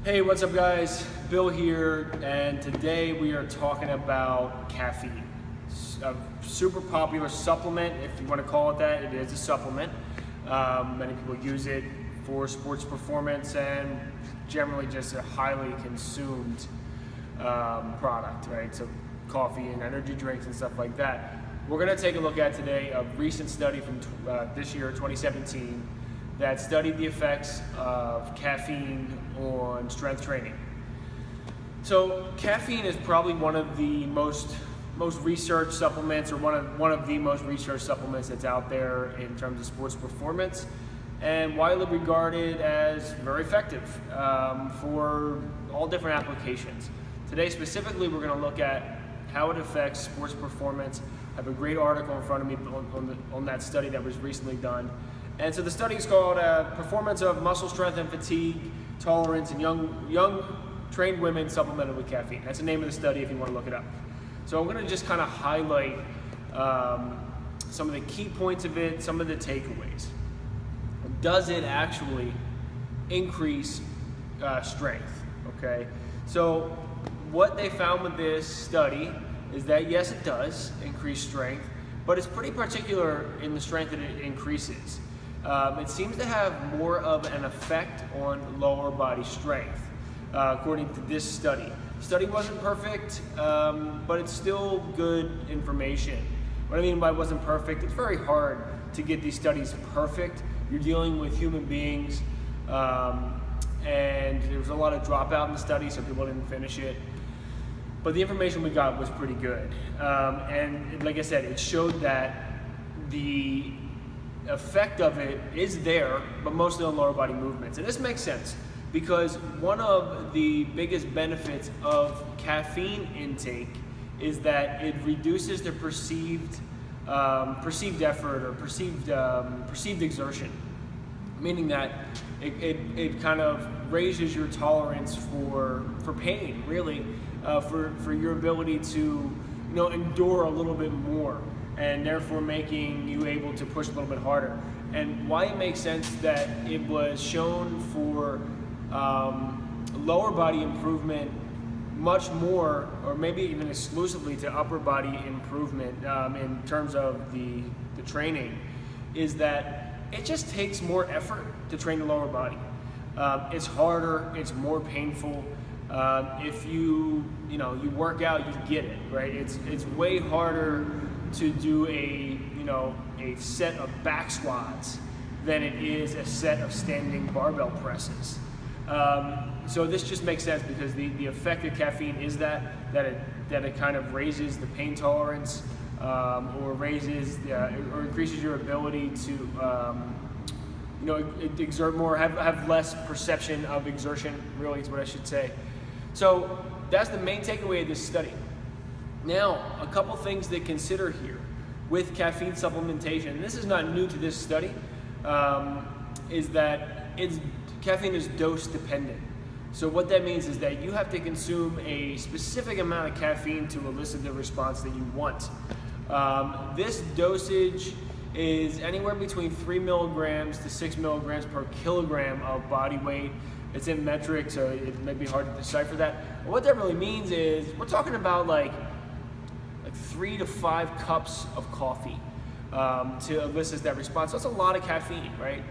Hey, what's up guys? Bill here, and today we are talking about caffeine. A super popular supplement, if you want to call it that. It is a supplement. Many people use it for sports performance and generally just a highly consumed product, right? So coffee and energy drinks and stuff like that. We're going to take a look at today a recent study from this year, 2017, that studied the effects of caffeine on strength training. So caffeine is probably one of the most researched supplements, or one of the most researched supplements that's out there in terms of sports performance, and widely regarded as very effective for all different applications. Today specifically we're going to look at how it affects sports performance. I have a great article in front of me on that study that was recently done. And so the study is called Performance of Muscle Strength and Fatigue Tolerance in Young Trained Women Supplemented with Caffeine. That's the name of the study if you want to look it up. So I'm going to just kind of highlight some of the key points of it, some of the takeaways. Does it actually increase strength? Okay. So what they found with this study is that yes, it does increase strength, but it's pretty particular in the strength that it increases. It seems to have more of an effect on lower body strength, according to this study. The study wasn't perfect, but it's still good information. What I mean by wasn't perfect, it's very hard to get these studies perfect. You're dealing with human beings, and there was a lot of dropout in the study, so people didn't finish it. But the information we got was pretty good. And like I said, it showed that the effect of it is there, but mostly on lower body movements. And this makes sense because one of the biggest benefits of caffeine intake is that it reduces the perceived effort or perceived exertion, meaning that it kind of raises your tolerance for pain, really, for your ability to endure a little bit more, and therefore making you able to push a little bit harder. And why it makes sense that it was shown for lower body improvement much more, or maybe even exclusively to upper body improvement in terms of the training, is that it just takes more effort to train the lower body. It's harder, it's more painful. If you work out, you get it, right? It's way harder to do a set of back squats than it is a set of standing barbell presses. So this just makes sense because the effect of caffeine is that it kind of raises the pain tolerance, or raises or increases your ability to exert more, have less perception of exertion, really is what I should say. So that's the main takeaway of this study. Now, a couple things to consider here with caffeine supplementation, and this is not new to this study, is that caffeine is dose dependent. So what that means is that you have to consume a specific amount of caffeine to elicit the response that you want. This dosage is anywhere between 3 milligrams to 6 milligrams per kilogram of body weight. It's in metric, so it may be hard to decipher that. But what that really means is we're talking about like 3 to 5 cups of coffee to elicit that response. That's a lot of caffeine, right?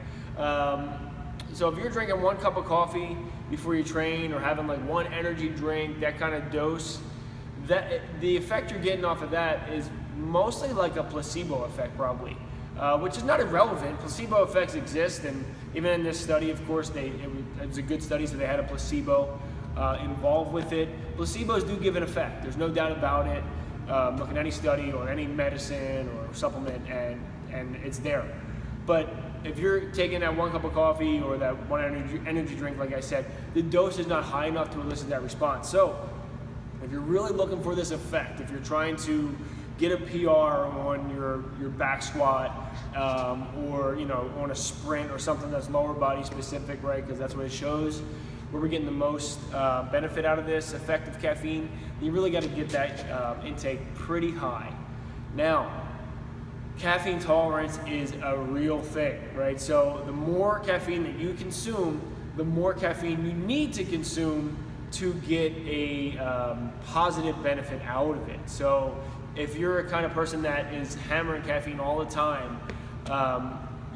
So if you're drinking 1 cup of coffee before you train, or having like 1 energy drink, that kind of dose, the effect you're getting off of that is mostly like a placebo effect, probably, which is not irrelevant. Placebo effects exist, and even in this study, of course, it was a good study, so they had a placebo involved with it. Placebos do give an effect. There's no doubt about it. Look at any study or any medicine or supplement, and it's there. But if you're taking that 1 cup of coffee or that 1 energy drink, like I said, the dose is not high enough to elicit that response. So if you're really looking for this effect, if you're trying to get a PR on your back squat, or on a sprint or something that's lower body specific, right? Because that's what it shows, where we're getting the most benefit out of this effect of caffeine. You really got to get that intake pretty high. Now, caffeine tolerance is a real thing, right? So the more caffeine that you consume, the more caffeine you need to consume to get a positive benefit out of it. So if you're a kind of person that is hammering caffeine all the time,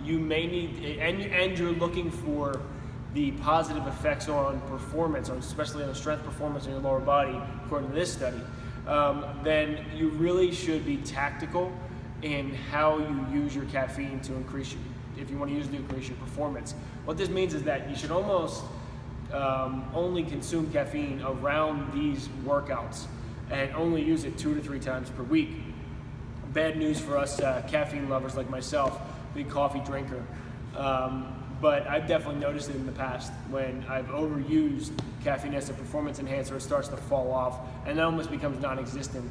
you may need, and you're looking for the positive effects on performance, especially on strength performance in your lower body, according to this study, then you really should be tactical in how you use your caffeine to increase if you want to use it to increase your performance. What this means is that you should almost only consume caffeine around these workouts and only use it 2 to 3 times per week. Bad news for us caffeine lovers like myself, big coffee drinker. But I've definitely noticed it in the past when I've overused caffeine as a performance enhancer, it starts to fall off and that almost becomes non-existent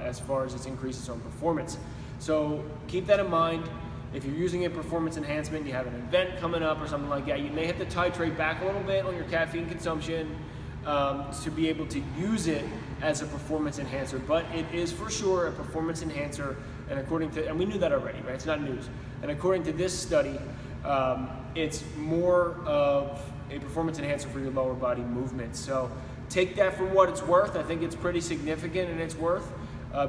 as far as its increases on performance. So keep that in mind. If you're using a performance enhancement, you have an event coming up or something like that, you may have to titrate back a little bit on your caffeine consumption to be able to use it as a performance enhancer. But it is for sure a performance enhancer, and we knew that already, right? It's not news. And according to this study, it's more of a performance enhancer for your lower body movement. So take that for what it's worth. I think it's pretty significant in its worth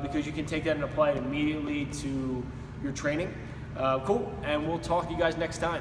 because you can take that and apply it immediately to your training. Cool, and we'll talk to you guys next time.